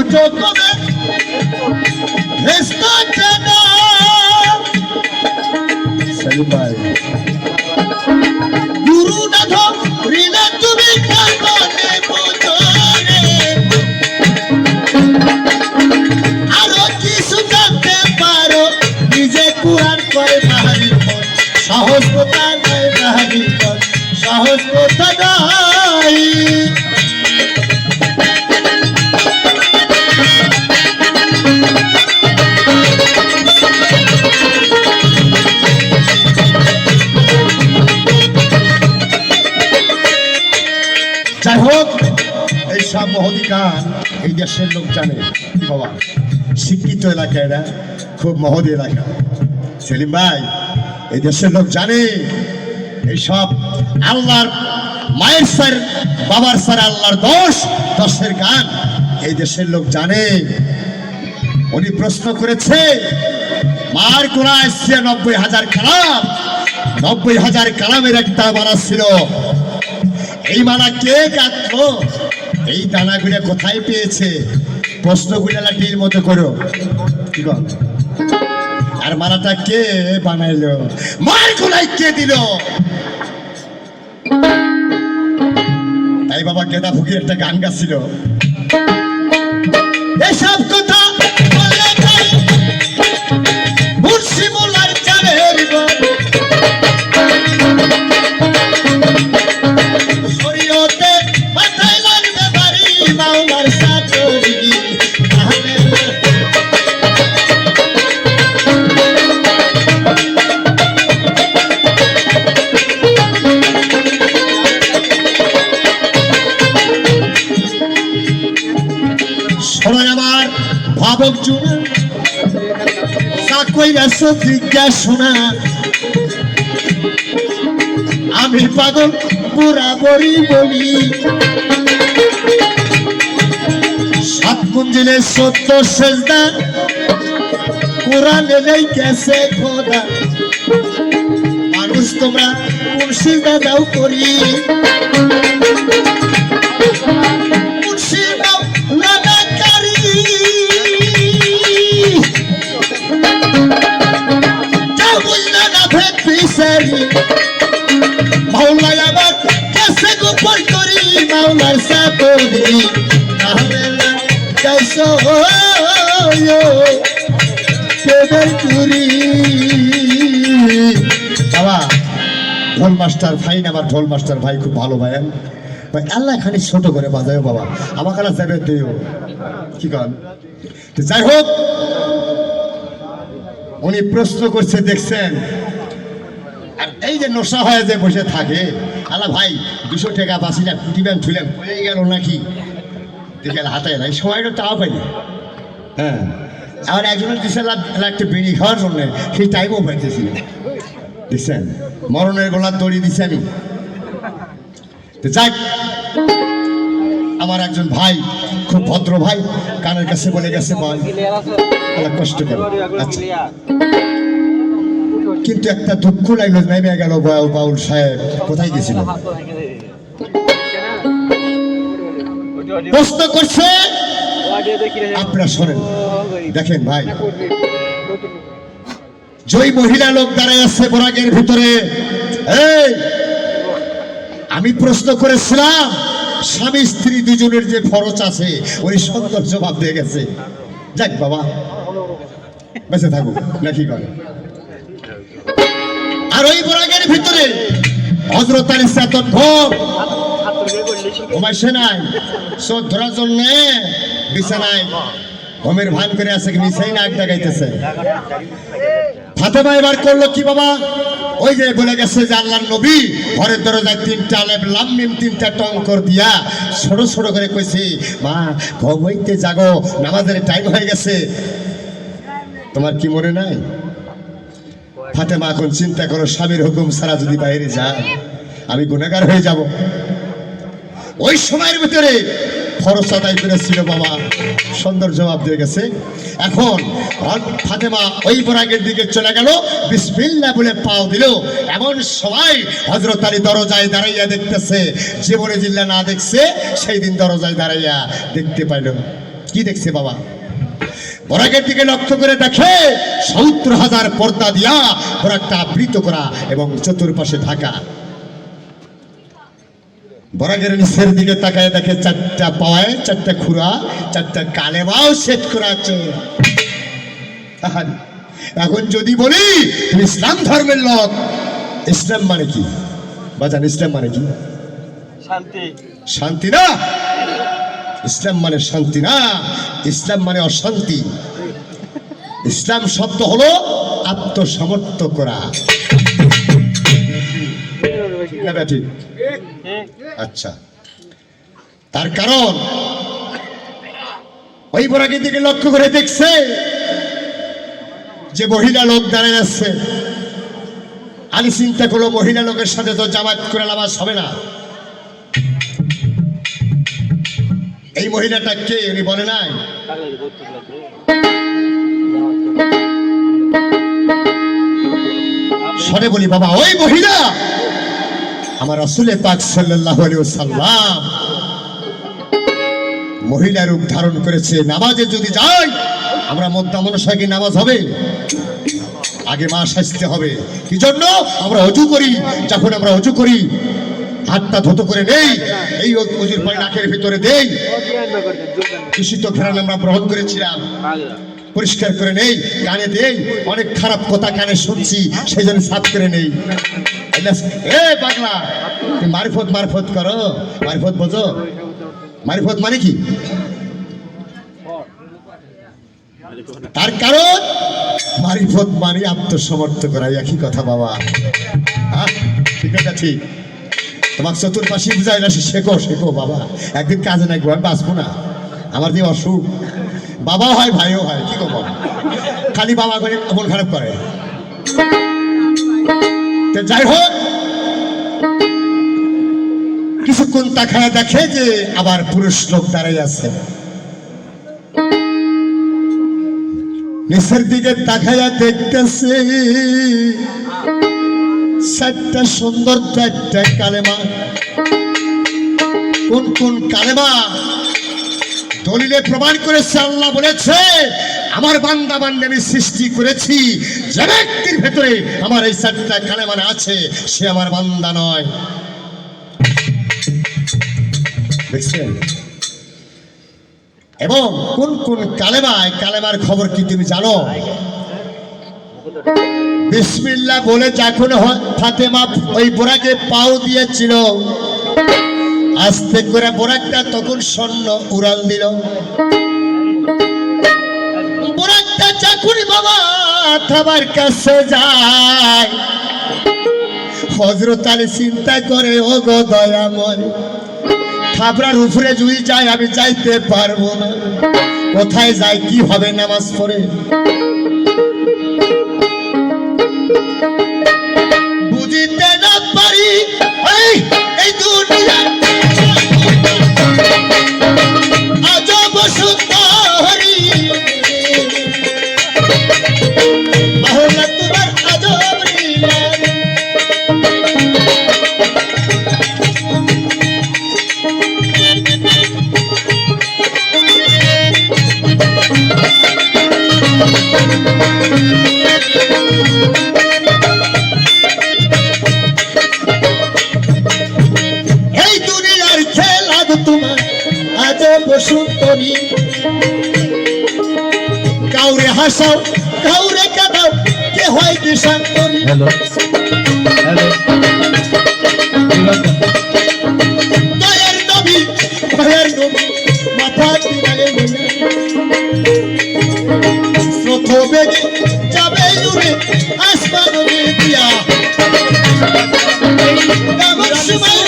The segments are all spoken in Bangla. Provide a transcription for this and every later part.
ফুটো কবে ভেস্ত কেন সেলিম ভাই গুরু নাথ রিলে তুমি কামনে বুঝরে আরো কিছু জানতে পারো নিজে কুরআন কয় ভারী সহজ কথা নয় ভারী সহজ কথা নয় যাই হোক এইসব মহদিকার এই দেশের লোক জানে কি বাবা শিক্ষিত এলাকা এরা খুব মহৎ এলাকা সেলিম ভাই এই দেশের লোক জানে এইসব আল্লাহর মায়ের স্যার বাবার স্যার আল্লাহর দশের গান এই দেশের লোক জানে উনি প্রশ্ন করেছে মার কোরআন 90,000 কালাম 90,000 কালামের একটা মানা ছিল এই মালা কে কাটলো এই দানাগুলো কোথায় পেয়েছে প্রশ্নগুলো লাঠির মতো করো কি বল আর মালাটা কে বানাইলো মার কোলায় কে দিল তাই বাবা গেদা ফকির একটা গান গাছিল এসব কথা বলে তাই মুর্শি মোল্লার চালের শরীয়তে মাথায় লাগবে বাড়ি মাওলার সাতরি সবাই আমার ভাবক জুড়ে সাকইরা সত্যিকা শোনা আমি পাগল বরাবরই বলি 7 মঞ্জিলে 70 সেজদা কোরআনে লেখেছে খোদা মানুষ তোমরা কোন সিজদা দাও করি মাওলাই আবার কেসে গোপন করি মাওলার সাতরি আহমেলা কাইসো কেদের কুরি বাবা ঢোল মাস্টার ভাই না আমার ঢোল মাস্টার ভাই খুব ভালো ভাই ভাই আল্লাহ খালি ছোট করে বাজায় বাবা আমাকে না যাবে দিও কি কন যাই হোক উনি প্রশ্ন করছে দেখছেন আর এই যে নশা হয়ে যে বসে থাকে আল্লাহ ভাই 200 টাকা বাঁচিলাম কুটিবেন থুলেন হয়ে গেল নাকি দেখে হাতে নাই সময়টা তাও পাইনি হ্যাঁ আমার একজনের দিয়েছিলাম একটা বিড়ি খাওয়ার জন্য সেই টাইমও পাইতেছি দেখছেন মরণের গলার দড়ি দিছি আমি যাক আমার একজন ভাই খুব ভদ্র ভাই কানের কাছে বলে গেছে ভাই কষ্ট করে আচ্ছা কিন্তু একটা দুঃখ লাগলো নেমে গেল বাউল সাহেব কোথায় গেছিল প্রশ্ন করছে আপনারা শোনেন দেখেন ভাই জয় মহিলা লোক দাঁড়ায় আছে বরাগের ভিতরে এই আমি প্রশ্ন করেছিলাম স্বামী স্ত্রী দুজনের যে ফরজ আছে ওই সুন্দর জবাব দিয়ে গেছে যাক বাবা বেঁচে থাকুক নাকি করে আর ওই বরাগের ভিতরে হযরত আলী চেতন ভোগ ঘুমাইছে নাই চোখ ধরার জন্য বিছানায় ঘুমের ভান করে আছে মিছাই নাক ডাকাইতেছে ফাতেমা এবার করলো কি বাবা ওই যে বলে গেছে যে আল্লাহর নবী ঘরের দরজায় 3টা আলেফ লাম মিম 3টা টঙ্কর দিয়া ছোট ছোট করে কইছে মা ঘুম হইতে জাগো নামাজের টাইম হয়ে গেছে তোমার কি মনে নাই ফাতেমা এখন চিন্তা করো স্বামীর হুকুম ছাড়া যদি বাইরে যায় আমি গুনাহগার হয়ে যাব ওই সময়ের ভিতরে ফরজ আদায় করেছিল বাবা সুন্দর জবাব দিয়ে গেছে এখন ফাতেমা ওই বরাগের দিকে চলে গেল বিসমিল্লাহ বলে পাও দিল এমন সময় হযরত আলী দরজায় দাঁড়াইয়া দেখতেছে জীবনে জিল্লা না দেখছে সেই দিন দরজায় দাঁড়াইয়া দেখতে পাইল কি দেখছে বাবা? বরাকের দিকে লক্ষ্য করে দেখে ৭০,০০০ পর্দা দিয়া বরাকটা আবৃত করা এবং চতুর্পাশে ঢাকা। বরাকের নিচের দিকে তাকায় দেখে ৪টা পাওয়ায় ৪টা খুরা, ৪টা কালেমাও সেট করা আছে। এখন যদি বলি তুমি ইসলাম ধর্মের লোক, ইসলাম মানে কি বাজান? ইসলাম মানে কি? শান্তি। শান্তি না, ইসলাম মানে শান্তি না, ইসলাম মানে অশান্তি। ইসলাম শব্দ হলো আত্মসমর্থ করা। ঠিক? আচ্ছা, তার কারণ ওই বরাকের দিকে লক্ষ্য করে দেখছে যে মহিলা লোক দাঁড়িয়ে যাচ্ছে। আলী চিন্তা করলো মহিলা লোকের সাথে তো জামাত করে নামাজ হবে না। এই মহিলাটা কে উনি বলে নাই। সরে বলি বাবা, ওই মহিলা আমার রাসূল পাক সাল্লাল্লাহু আলাইহি ওয়াসাল্লাম মহিলা রূপ ধারণ করেছে। নামাজে যদি যাই আমরা মদ্দা মনসা কি নামাজ হবে? আগে মা সাজতে হবে। কি জন্য? আমরা অজু করি, যখন আমরা অজু করি হাতটা ধুতো করে নেই, এই অজুর পানি নাকের ভিতরে দেই, দূষিত ঘ্রাণ আমরা গ্রহণ করেছিলাম, পরিষ্কার করে নেই, কানে দেই, অনেক খারাপ কথা কানে শুনছি সেই জন্য সাফ করে নেই। এ পাগলা, তুমি মারিফত মারফত করো, মারিফত বোঝো? মারিফত মানে কি? তার কারণ মারিফত মানে আত্মসমর্থ করা, একই কথা বাবা। হ্যাঁ ঠিক আছে, ঠিক। তোমাকে চতুর্পাশে বুঝাই না, শেখো শেখো বাবা। একদিন কাজে নাকি আমি বাঁচবো না, আমার যে অসুখ, বাবা হয় ভাইও হয়, কি করবো? খালি বাবা করে মন খারাপ করে। যাই হোক, কিছুক্ষণ তাকায় দেখে যে আবার পুরুষ লোক দাঁড়াই আছে। নিচের দিকে তাকায়া দেখতেছে 4টা সুন্দর 4টা কালেমা। কোন কোন কালেমা? দলিলে প্রমাণ করেছে, আল্লাহ বলেছে আমার বান্দা বান্দা আমি সৃষ্টি করেছি, যে ব্যক্তির ভেতরে আমার এই 4টা কালেমা আছে সে আমার বান্দা নয়। দেখছেন? এবং কোন কোন কালেমায়, কালেমার খবর কি তুমি জানো? বিসমিল্লাহ বলে যখন ফাতেমা ওই বোরাকে পাও দিয়েছিল, আস্তে করে বোরাকটা তখন স্বর্ণ উড়াল দিল। বোরাকটা যখন বাবা থাবার কাছে যায়, হযরত আলী চিন্তা করে, ও গো দয়াময়, থাবরার উপরে জুই যায়, আমি যাইতে পারবো না, কোথায় যাই, কি হবে নামাজ পড়ে? বুঝিতে না পারি এই দুনিয়া আজব সুন্দরী, মাওলা তোমার আজব লীলা। এই দুনিয়ার খেলা তোমার আজব সুন্দরী, কাউরে হাসাও কাউরে কাঁদাও, কে হয় দেশান্তরী। দয়ার নবী মাথা দিলে স্রোত বেগে যাবে দূরে আসমান দিয়া, এমন সময়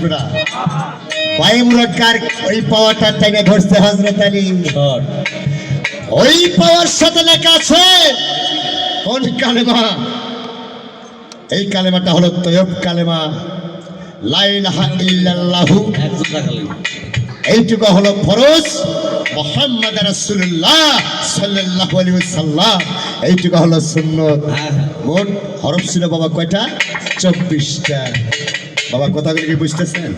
আপনারা পায়ে মুরক্কার ওই পাওয়াটা টাইনে ধরছে হযরত আলী ওই পাওয়ার সাথে লেখা আছে কোন কালেমা এই কালেমাটা হলো তয়ব কালেমা লা ইলাহা ইল্লাল্লাহু এইটুকু হলো ফরজ মুহাম্মদ রাসূলুল্লাহ সাল্লাল্লাহু আলাইহি ওয়াসাল্লাম এইটুকু হলো সুন্নত মোট হরফ ছিল বাবা কয়টা 24টা বাবা কথাগুলো কি বুঝতেছেন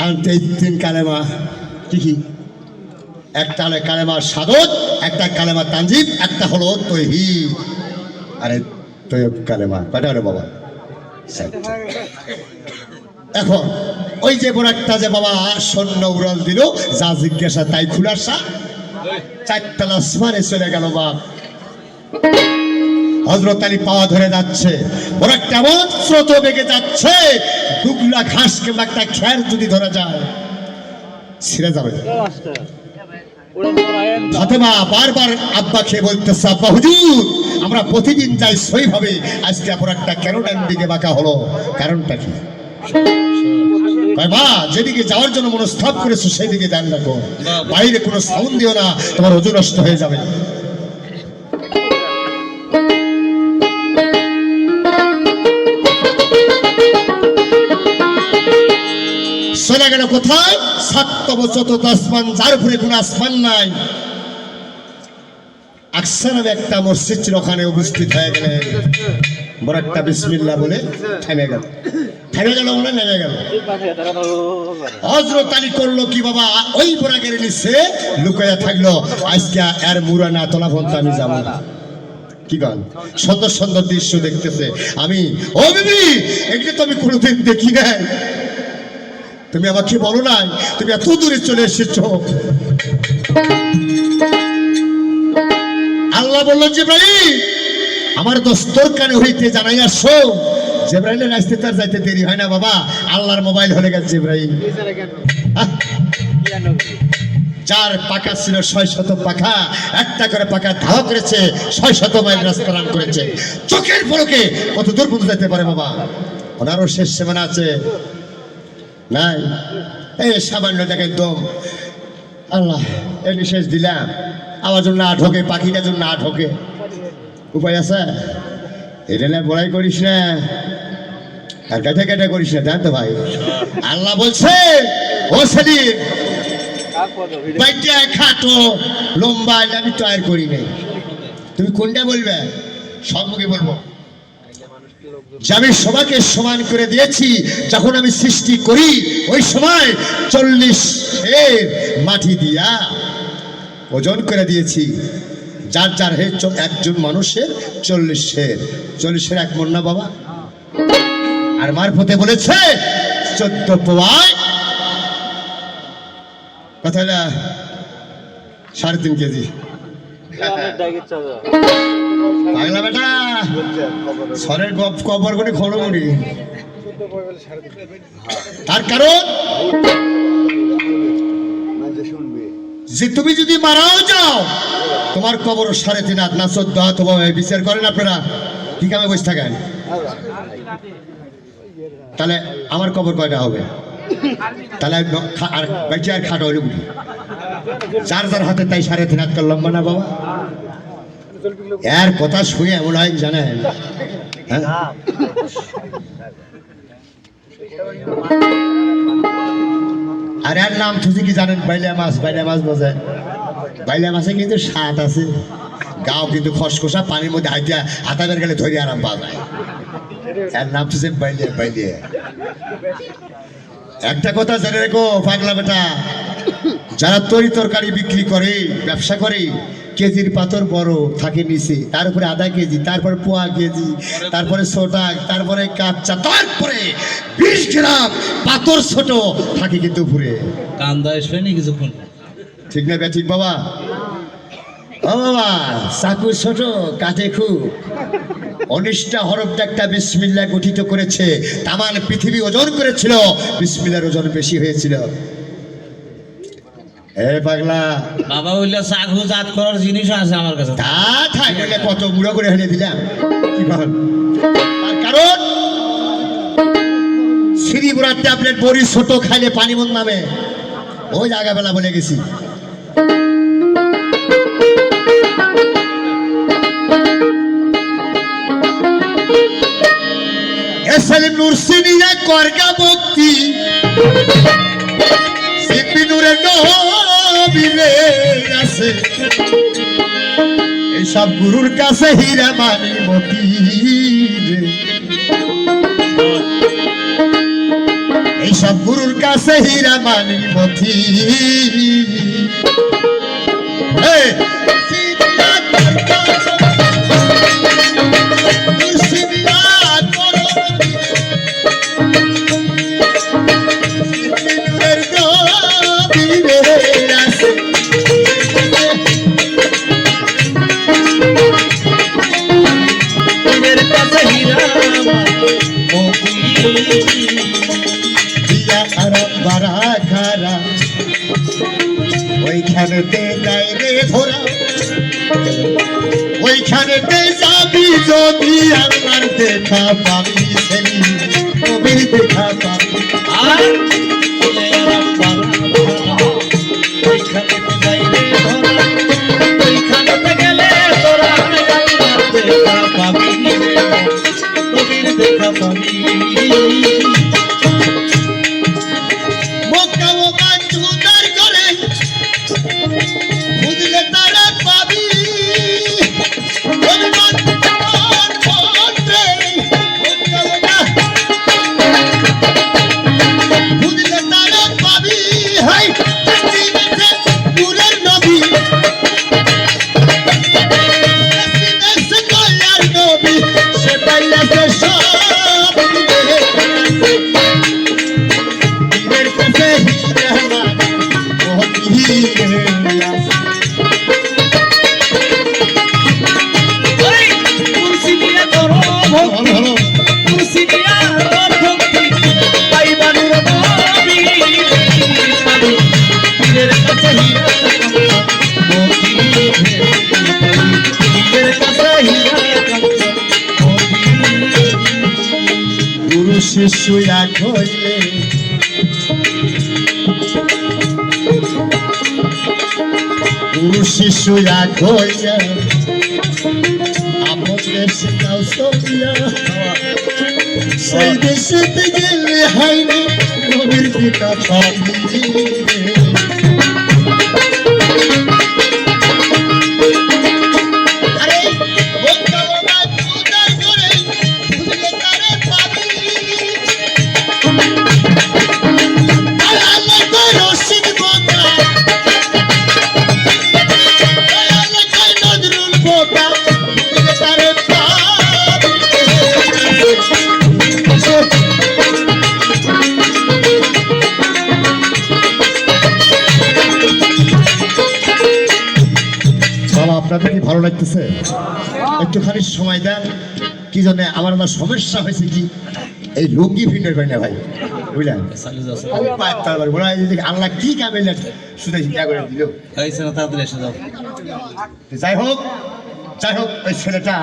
আনতে তিন কালেমা কি কি একটা হলো কালেমা শাহাদাত একটা কালেমা তানজিব একটা হলো তাওহীদ আরে তয়ব কালেমা কয়টা হলো বাবা এখন ওই যে বড় একটা যে বাবা সৈন্য উড়াল দিল যা জিজ্ঞাসা তাই খুলাসা চারতলা আসমানে চলে গেল বাপ হযরত আলী পাওয়া ধরে যাচ্ছে বড় একটা স্রোত বেগে যাচ্ছে দুগলা ঘাস কিংবা একটা খ্যার যদি ধরা যায় ছিঁড়ে যাবে ফাতেমা বারবার আব্বাকে বলতেছে আব্বা হুজুর আমরা প্রতিদিন যাই সইভাবে আজকে আপনার একটা কেন ডান দিকে বাঁকা হলো কারণটা কি মা যেদিকে যাওয়ার জন্য মনস্থাপ করেছো সেই দিকে ধ্যান রাখো বাইরে কোনো সাউন্ড দিও না তোমার ওজন নষ্ট হয়ে যাবে চলে গেল কোথায় সাততম চতুর্থ আসমান যার উপরে কোনো আসমান নাই আকসা নামে একটা মসজিদ ছিল ওখানে উপস্থিত হয়ে গেলেন বড় একটা বিসমিল্লাহ বলে থেমে গেল বলে নেমে গেল হযরত আলী করলো কি বাবা ওই বোরাকের নিচে লুকায়া থাকলো আজকে এর মুরা না তোলা পর্যন্ত আমি যাবো না কি গান সুন্দর সুন্দর দৃশ্য দেখতেছে আমি ও বিবি এগুলো তো আমি কোনোদিন দেখি নাই তুমি আমাকে বলো নাই তুমি এত দূরে চলে এসেছো আল্লাহ বললেন জিবরাইল আমার দোস্তর কানে হইতে জানাই আসো জিবরাইলের আসতে তার যাইতে দেরি হয় না বাবা আল্লাহর মোবাইল হয়ে গেছে জিবরাইল যার পাকা ছিল 600 পাখা একটা করে পাখা ধাওয়া করেছে 600 মাইল রাস্তা রান করেছে চোখের পলকে কত দূর পর্যন্ত যেতে পারে বাবা ওনারও শেষ সীমানা আছে নাই এই সামান্য দেখেন দম আল্লাহ এই শেষ দিলাম আমার জন্য না ঢোকে পাখিটার জন্য না ঢোকে উপায় আছে এটা না বড়াই করিস না আর কেটে কেটে করিস না জানতো ভাই আল্লাহ বলছে ও সেদিন বাইটা খাটো লম্বা আমি তৈরি করি নাই তুমি কোনটা বলবে সম্মুখে বলবো যে আমি সবাইকে সমান করে দিয়েছি যখন আমি সৃষ্টি করি ওই সময় 40 সের মাটি দিয়া ওজন করে দিয়েছি যার যার হে একজন মানুষের 40 সের 40 এক মন না বাবা আর মারফতে বলেছে 14 পোয়ায় কথা না 3.5 কেজি পাগলা বেটা সরের গপ কবর করে খড়মুড়ি তার কারণ যে তুমি যদি মারাও যাও তোমার কবর 3.5 হাত না 14 হাত হবে বিচার করেন আপনারা কি কামে বসে থাকেন তাহলে আমার কবর কয়টা হবে তাহলে আর বেঁচে আর খাটো হইলে বুঝি যার যার হাতে তাই 3.5 হাত লম্বা না বাবা এর কথা শুনে এমন হয় জানেন হ্যাঁ আর এর নাম তুই কি জানেন বাইলা মাছ বোঝে বাইলা মাছে কিন্তু স্বাদ আছে গাও কিন্তু খসখসা পানির মধ্যে হাতাবের গেলে ধরে আরাম পাওয়া যায় এর নাম তুই বাইলে একটা কথা জেনে রেখো পাগলা বেটা যারা তরি তরকারি বিক্রি করে ব্যবসা করে কেজির পাথর বড় থাকে নিচে তার উপরে আধা কেজি তারপরে পোয়া কেজি তারপরে ছোটা তারপরে কাচ্চা তারপরে 20 গ্রাম পাথর ছোট থাকে কিন্তু উপরে কান্দা আসবে না কিছুক্ষণ ঠিক না ঠিক বাবা ও বাবা চাকু ছোট কাটে খুব 19টা হরফ একটা বিসমিল্লাহ গঠিত করেছে তামান পৃথিবী ওজন করেছিল বিসমিল্লাহর ওজন বেশি হয়েছিল এ পাগলা বাবা বললে চাকু জাত করার জিনিস আছে আমার কাছে তা থাকলে কত বুড়ো করে হেলে দিলাম কি বল তার কারণ ত্রিপুরা ট্যাবলেট বড়ি ছোট খাইলে পানি মন নামে ওই জায়গা বেলা বলে গেছি এসএলএম নুরসিনিয়া করগা ভক্তি সিপি নূরের নবীরে আছে এইসব গুরুর কাছে হীরা মানি মতি রে এইসব গুরুর কাছে হীরা মানি মতি এই ওইখানেতে যাই রে ধরা ওইখানেতে যাবি যদি আমার দেখা পাবি সেলি কবির দেখা পাবি আর ওইখানেতে যাই রে ধরা ওইখানেতে গেলে তোরা দেখা পাবি কবির দেখা পাবি মক্কা মক্কা চুদার করে বুঝলে তারা পাবি অভিমান করতে মক্কা মক্কা বুঝলে তারা পাবি হাই চিনেছে নূরের নবী চিনেছে দয়ার নবী সে পাইয়াছে সব পীরের কাছে হীরা মানি ওই কুরসি দিয়ে ধরো ভক্তি কুরসি দিয়া তোর ভক্তি পাইবা নূর নবী পীরের কাছে হীরা ভক্তি পীরের কাছে হীরা গুরু শিষ্য এক হইলে গুরু শিষ্য এক হইয়া আপন দেশে যাও সবিয়া সেই দেশেতে গেলে হাইনি নবীর পিতা পাবি আরে মক্কা মক্কা চুদার করে বুঝলে তারে পাবি আল্লাহ কই রশিদ বোকা আল্লাহ কই নজরুল বোকা বুঝলে তারে পাবি বাবা আপনাদের কি ভালো লাগতেছে একটুখানি সময় দেন কি জন্য আমার আমার সমস্যা হয়েছে কি এই লুঙ্গি ফিন্ডার পাই না ভাই বুঝলেন চালু যাচ্ছে আল্লাহ কি কামাইলেন শুধু চিন্তা করে দিল হয়েছে না তাড়াতাড়ি এসে যাও যাই হোক ওই ছেলেটা